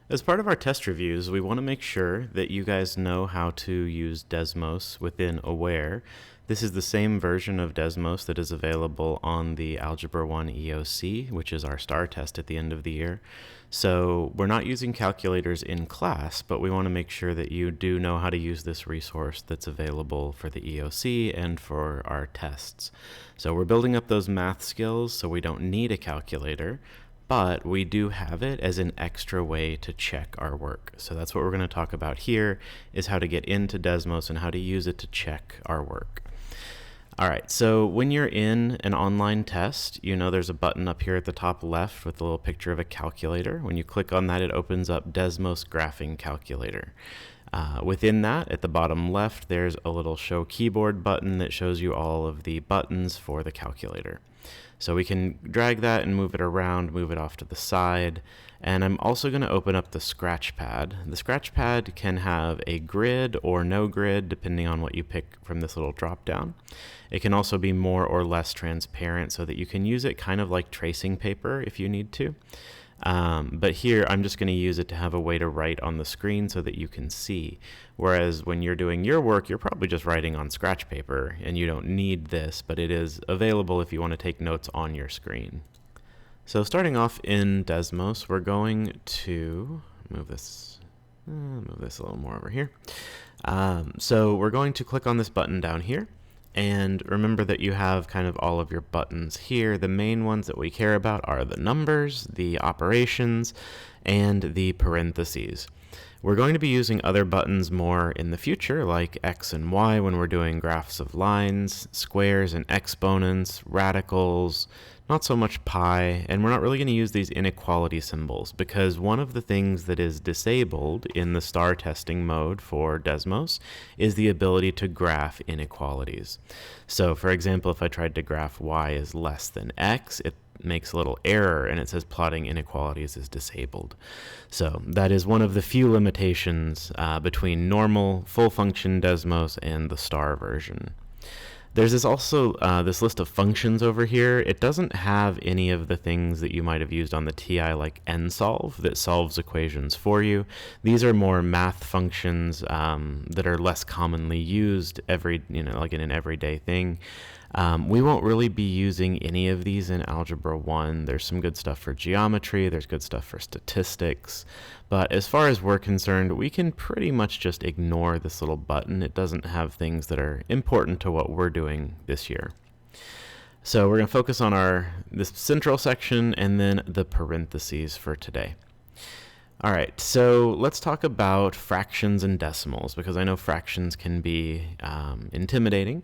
As part of our test reviews, we want to make sure that you guys know how to use Desmos within Aware. This is the same version of Desmos that is available on the Algebra 1 EOC, which is our STAR test at the end of the year. So we're not using calculators in class, but we want to make sure that you do know how to use this resource that's available for the EOC and for our tests. So we're building up those math skills so we don't need a calculator, but we do have it as an extra way to check our work. So that's what we're going to talk about here, is how to get into Desmos and how to use it to check our work. All right, so when you're in an online test, you know there's a button up here at the top left with a little picture of a calculator. When you click on that, it opens up Desmos Graphing Calculator. Within that, at the bottom left, there's a little Show Keyboard button that shows you all of the buttons for the calculator. So we can drag that and move it around, move it off to the side. And I'm also going to open up the scratch pad. The scratch pad can have a grid or no grid, depending on what you pick from this little drop down. It can also be more or less transparent so that you can use it kind of like tracing paper if you need to. But here I'm just going to use it to have a way to write on the screen so that you can see. Whereas when you're doing your work, you're probably just writing on scratch paper and you don't need this, but it is available if you want to take notes on your screen. So starting off in Desmos, we're going to move this a little more over here. So we're going to click on this button down here. And remember that you have kind of all of your buttons here. The main ones that we care about are the numbers, the operations, and the parentheses. We're going to be using other buttons more in the future, like X and Y when we're doing graphs of lines, squares and exponents, radicals, not so much pi, and we're not really going to use these inequality symbols because one of the things that is disabled in the star testing mode for Desmos is the ability to graph inequalities. So for example, if I tried to graph y is less than x, it makes a little error and it says plotting inequalities is disabled. So that is one of the few limitations between normal full function Desmos and the star version. There's this list of functions over here. It doesn't have any of the things that you might have used on the TI like nsolve that solves equations for you. These are more math functions that are less commonly used like in an everyday thing. We won't really be using any of these in Algebra 1. There's some good stuff for geometry, there's good stuff for statistics, but as far as we're concerned, we can pretty much just ignore this little button. It doesn't have things that are important to what we're doing this year. So we're going to focus on this central section and then the parentheses for today. All right, so let's talk about fractions and decimals because I know fractions can be intimidating.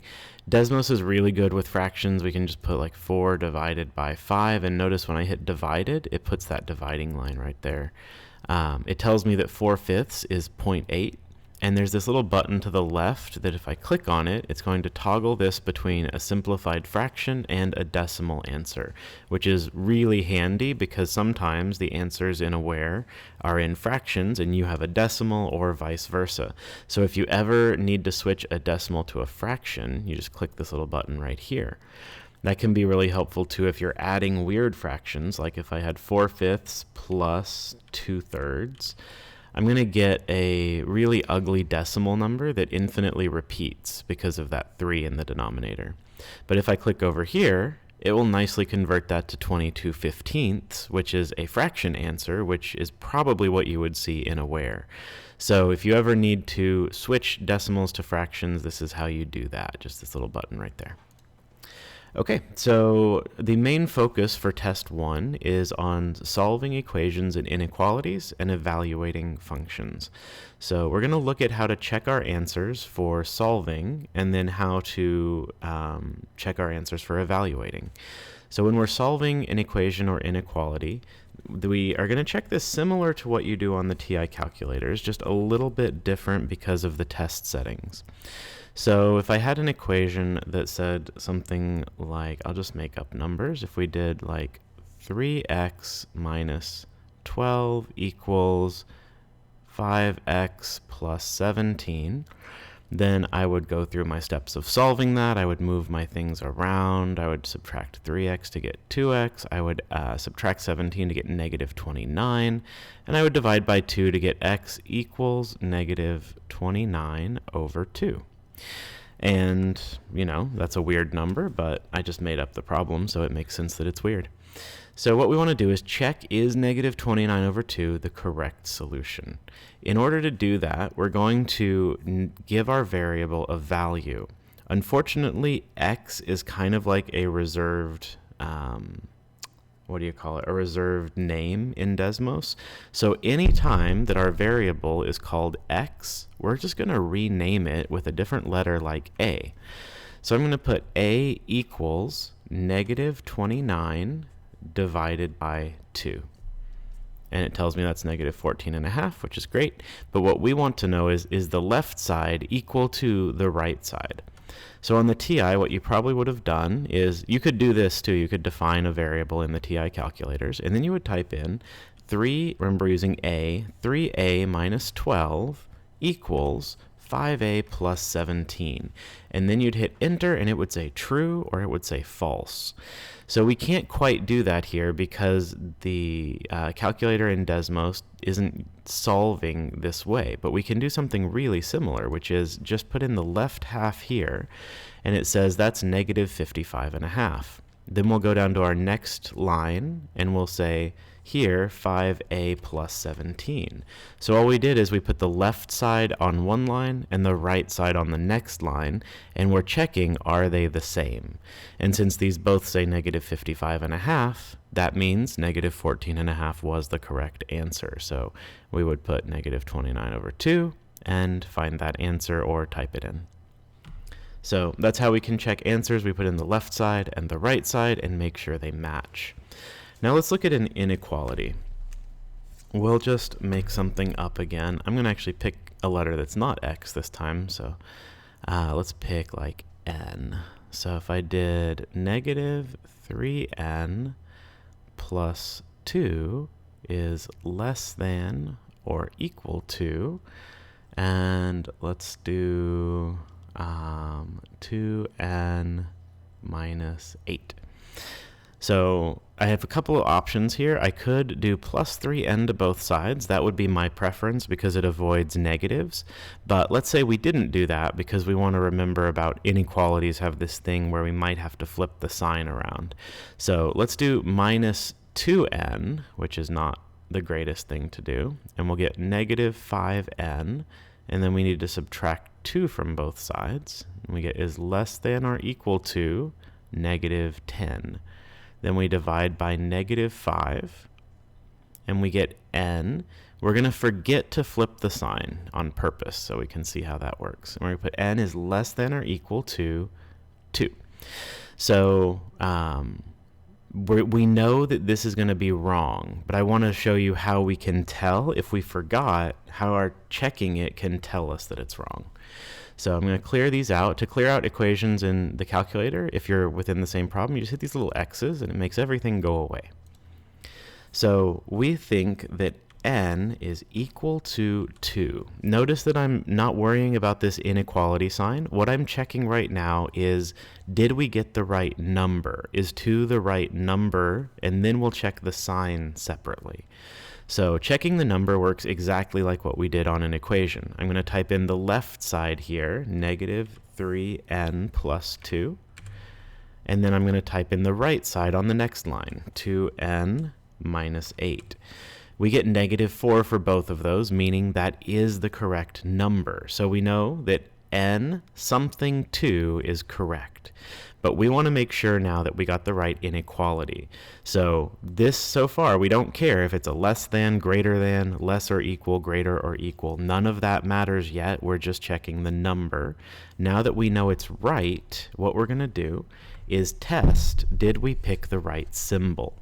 Desmos is really good with fractions. We can just put like 4 divided by 5, and notice when I hit divided, it puts that dividing line right there. It tells me that 4/5 is 0.8, and there's this little button to the left that if I click on it, it's going to toggle this between a simplified fraction and a decimal answer, which is really handy because sometimes the answers in Aware are in fractions and you have a decimal or vice versa. So if you ever need to switch a decimal to a fraction, you just click this little button right here. That can be really helpful too if you're adding weird fractions, like if I had 4/5 plus 2/3. I'm going to get a really ugly decimal number that infinitely repeats because of that 3 in the denominator. But if I click over here, it will nicely convert that to 22/15, which is a fraction answer, which is probably what you would see in Aware. So if you ever need to switch decimals to fractions, this is how you do that, just this little button right there. Okay, so the main focus for test 1 is on solving equations and inequalities and evaluating functions. So we're going to look at how to check our answers for solving and then how to check our answers for evaluating. So when we're solving an equation or inequality, we are going to check this similar to what you do on the TI calculators, just a little bit different because of the test settings. So if I had an equation that said something like, I'll just make up numbers, if we did like 3x minus 12 equals 5x plus 17, Then I would go through my steps of solving that. I would move my things around. I would subtract 3x to get 2x. I would subtract 17 to get negative 29. And I would divide by 2 to get x equals negative 29 over 2. And, you know, that's a weird number, but I just made up the problem, so it makes sense that it's weird. So what we want to do is check, is negative 29 over 2 the correct solution? In order to do that, we're going to give our variable a value. Unfortunately, x is kind of like a reserved, a reserved name in Desmos. So anytime that our variable is called x, we're just going to rename it with a different letter like a. So I'm going to put a equals negative 29 divided by 2. And it tells me that's negative 14.5, which is great. But what we want to know is the left side equal to the right side? So on the TI, what you probably would have done is, you could do this too. You could define a variable in the TI calculators, and then you would type in 3, remember using a, 3a minus 12 equals 5a plus 17. And then you'd hit enter, and it would say true or it would say false. So we can't quite do that here because the calculator in Desmos isn't solving this way. But we can do something really similar, which is just put in the left half here, and it says that's negative 55.5. Then we'll go down to our next line, and we'll say here 5a plus 17. So all we did is we put the left side on one line and the right side on the next line, and we're checking, are they the same? And since these both say negative 55.5, that means negative 14.5 was the correct answer. So we would put negative 29 over 2 and find that answer or type it in. So that's how we can check answers. We put in the left side and the right side and make sure they match. Now let's look at an inequality. We'll just make something up again. I'm going to actually pick a letter that's not x this time. So let's pick like n. So if I did negative 3n plus 2 is less than or equal to, and let's do 2n minus 8. So I have a couple of options here. I could do plus 3n to both sides. That would be my preference because it avoids negatives. But let's say we didn't do that because we want to remember about inequalities have this thing where we might have to flip the sign around. So let's do minus 2n, which is not the greatest thing to do. And we'll get negative 5n. And then we need to subtract 2 from both sides. And we get is less than or equal to negative 10. Then we divide by negative 5, and we get n. We're going to forget to flip the sign on purpose so we can see how that works. And we're going to put n is less than or equal to 2. So we know that this is going to be wrong, but I want to show you how we can tell if we forgot, how our checking it can tell us that it's wrong. So I'm going to clear these out. To clear out equations in the calculator, if you're within the same problem, you just hit these little X's and it makes everything go away. So we think that n is equal to 2. Notice that I'm not worrying about this inequality sign. What I'm checking right now is, did we get the right number? Is 2 the right number? And then we'll check the sign separately. So checking the number works exactly like what we did on an equation. I'm going to type in the left side here, negative 3n plus 2. And then I'm going to type in the right side on the next line, 2n minus 8. We get negative 4 for both of those, meaning that is the correct number. So we know that n something 2 is correct. But we want to make sure now that we got the right inequality. So this, so far, we don't care if it's a less than, greater than, less or equal, greater or equal. None of that matters yet. We're just checking the number. Now that we know it's right, what we're going to do is test, did we pick the right symbol?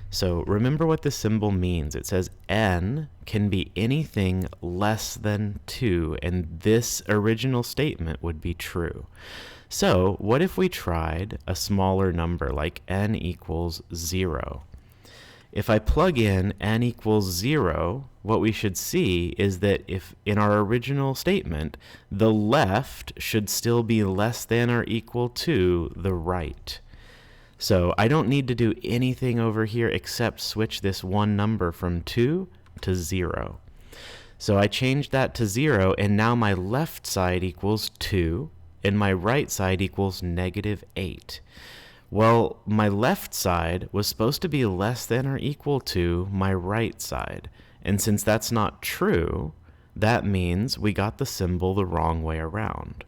So remember what the symbol means. It says n can be anything less than 2, and this original statement would be true. So what if we tried a smaller number like n equals 0? If I plug in n equals 0, what we should see is that if in our original statement, the left should still be less than or equal to the right. So I don't need to do anything over here except switch this one number from 2 to 0. So I changed that to 0, and now my left side equals 2, and my right side equals -8. Well, my left side was supposed to be less than or equal to my right side. And since that's not true, that means we got the symbol the wrong way around.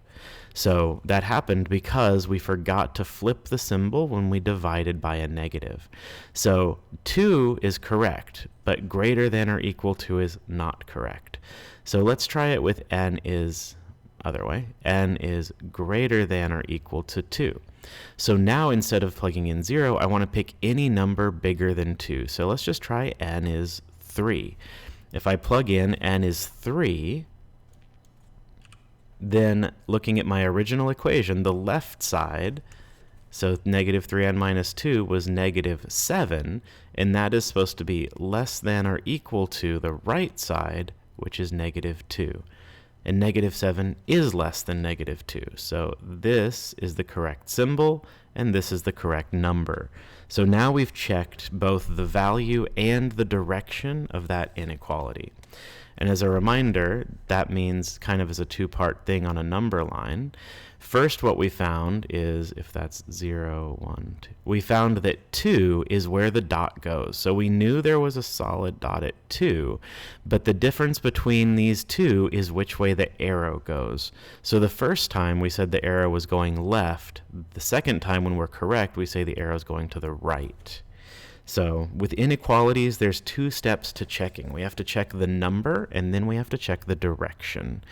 So that happened because we forgot to flip the symbol when we divided by a negative. So 2 is correct, but greater than or equal to is not correct. So let's try it with n is other way. N is greater than or equal to 2. So now instead of plugging in 0, I want to pick any number bigger than 2. So let's just try n is 3. If I plug in n is 3, then looking at my original equation, the left side, so -3n minus 2 was -7, and that is supposed to be less than or equal to the right side, which is -2. And -7 is less than -2. So this is the correct symbol, and this is the correct number. So now we've checked both the value and the direction of that inequality. And as a reminder, that means kind of as a two-part thing on a number line. First, what we found is, if that's 0, 1, 2, we found that 2 is where the dot goes. So we knew there was a solid dot at 2, but the difference between these two is which way the arrow goes. So the first time we said the arrow was going left. The second time when we're correct, we say the arrow is going to the right. So with inequalities, there's two steps to checking. We have to check the number, and then we have to check the direction.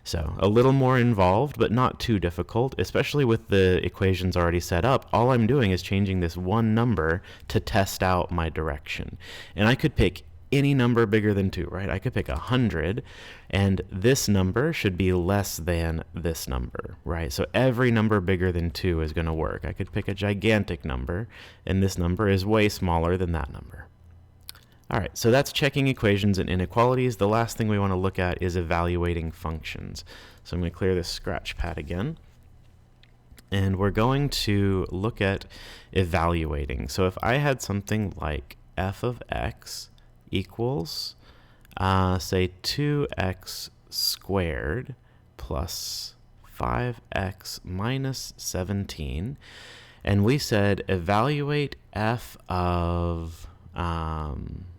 So a little more involved, but not too difficult, especially with the equations already set up. All I'm doing is changing this one number to test out my direction. And I could pick any number bigger than 2, right? I could pick 100, and this number should be less than this number, right? So every number bigger than 2 is going to work. I could pick a gigantic number, and this number is way smaller than that number. All right, so that's checking equations and inequalities. The last thing we want to look at is evaluating functions. So I'm going to clear this scratch pad again. And we're going to look at evaluating. So if I had something like f of x equals, say, 2x squared plus 5x minus 17, and we said evaluate f of,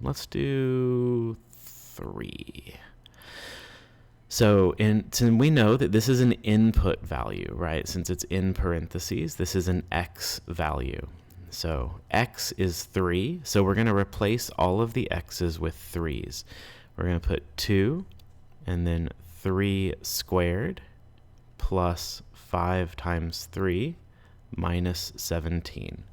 let's do 3. So we know that this is an input value, right? Since it's in parentheses, this is an x value. So x is 3, so we're going to replace all of the x's with 3's. We're going to put 2, and then 3 squared plus 5 times 3 minus 17.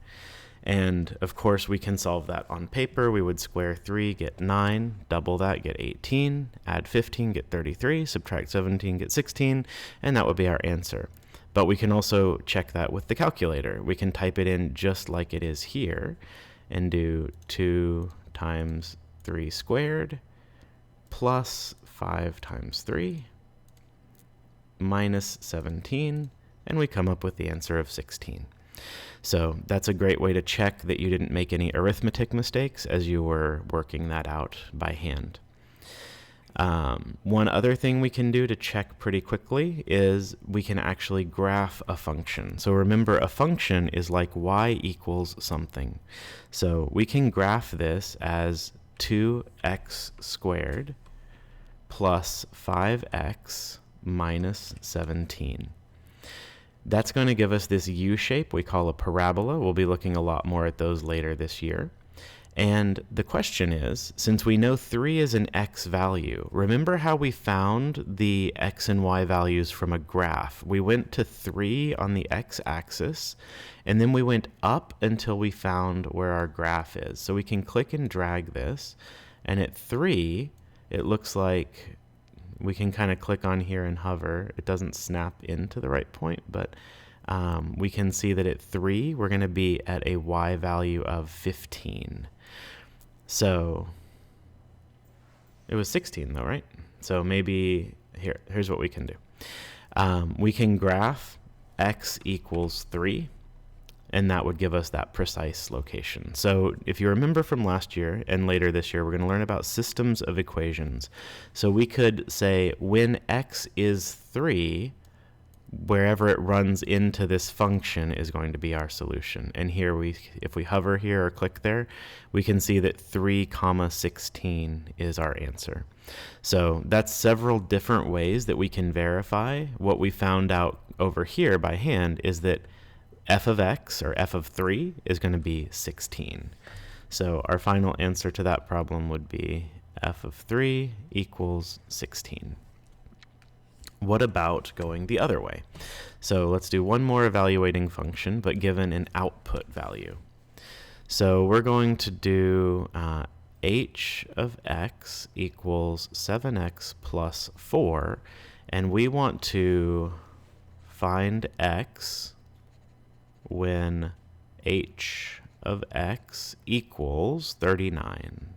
And of course we can solve that on paper. We would square 3, get 9, double that, get 18, add 15, get 33, subtract 17, get 16, and that would be our answer. But we can also check that with the calculator. We can type it in just like it is here and do 2 times 3 squared plus 5 times 3 minus 17, and we come up with the answer of 16. So that's a great way to check that you didn't make any arithmetic mistakes as you were working that out by hand. One other thing we can do to check pretty quickly is we can actually graph a function. So remember, a function is like y equals something. So we can graph this as 2x squared plus 5x minus 17. That's going to give us this U shape we call a parabola. We'll be looking a lot more at those later this year. And the question is, since we know 3 is an x value, remember how we found the x and y values from a graph? We went to 3 on the x-axis, and then we went up until we found where our graph is. So we can click and drag this, and at 3, it looks like we can kind of click on here and hover. It doesn't snap into the right point, but we can see that at 3, we're going to be at a y value of 15. So it was 16 though, right? So maybe here's what we can do. We can graph x equals 3, and that would give us that precise location. So if you remember from last year and later this year, we're going to learn about systems of equations. So we could say when x is 3, wherever it runs into this function is going to be our solution. And here if we hover here or click there, we can see that 3, 16 is our answer. So that's several different ways that we can verify. What we found out over here by hand is that f of x, or f of 3, is going to be 16. So our final answer to that problem would be f of 3 equals 16. What about going the other way? So let's do one more evaluating function, but given an output value. So we're going to do h of x equals 7x plus 4, and we want to find x when h of x equals 39.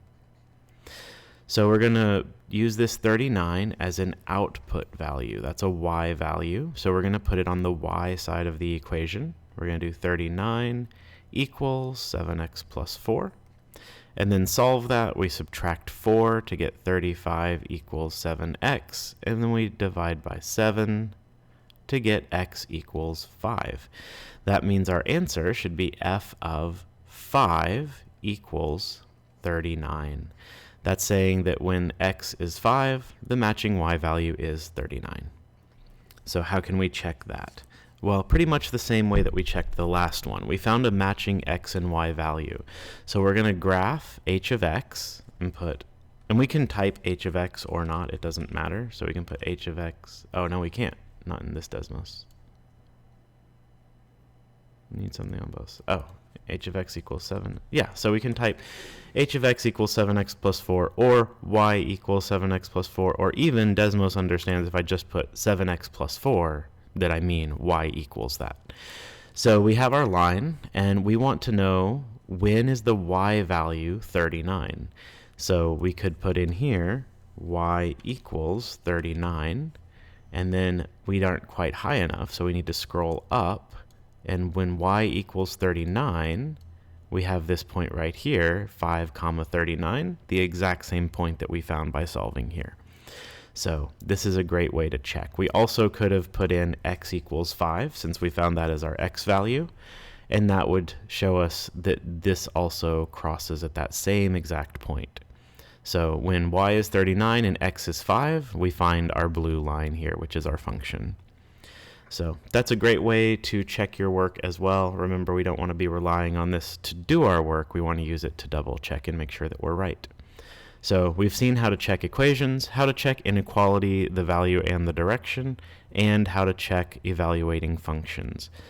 So we're going to use this 39 as an output value. That's a y value. So we're going to put it on the y side of the equation. We're going to do 39 equals 7x plus 4. And then solve that. We subtract 4 to get 35 equals 7x. And then we divide by 7 to get x equals 5. That means our answer should be f of 5 equals 39. That's saying that when x is 5, the matching y value is 39. So how can we check that? Well, pretty much the same way that we checked the last one. We found a matching x and y value. So we're going to graph h of x and we can type h of x or not, it doesn't matter. So we can put h of x, oh no we can't, not in this Desmos. We need something on both. Oh, h of x equals 7. Yeah, so we can type h of x equals 7x plus 4, or y equals 7x plus 4, or even Desmos understands if I just put 7x plus 4, that I mean y equals that. So we have our line, and we want to know when is the y value 39. So we could put in here y equals 39, and then we aren't quite high enough, so we need to scroll up. And when y equals 39, we have this point right here, 5, 39, the exact same point that we found by solving here. So this is a great way to check. We also could have put in x equals 5, since we found that as our x value, and that would show us that this also crosses at that same exact point. So when y is 39 and x is 5, we find our blue line here, which is our function. So that's a great way to check your work as well. Remember, we don't want to be relying on this to do our work. We want to use it to double check and make sure that we're right. So we've seen how to check equations, how to check inequality, the value and the direction, and how to check evaluating functions.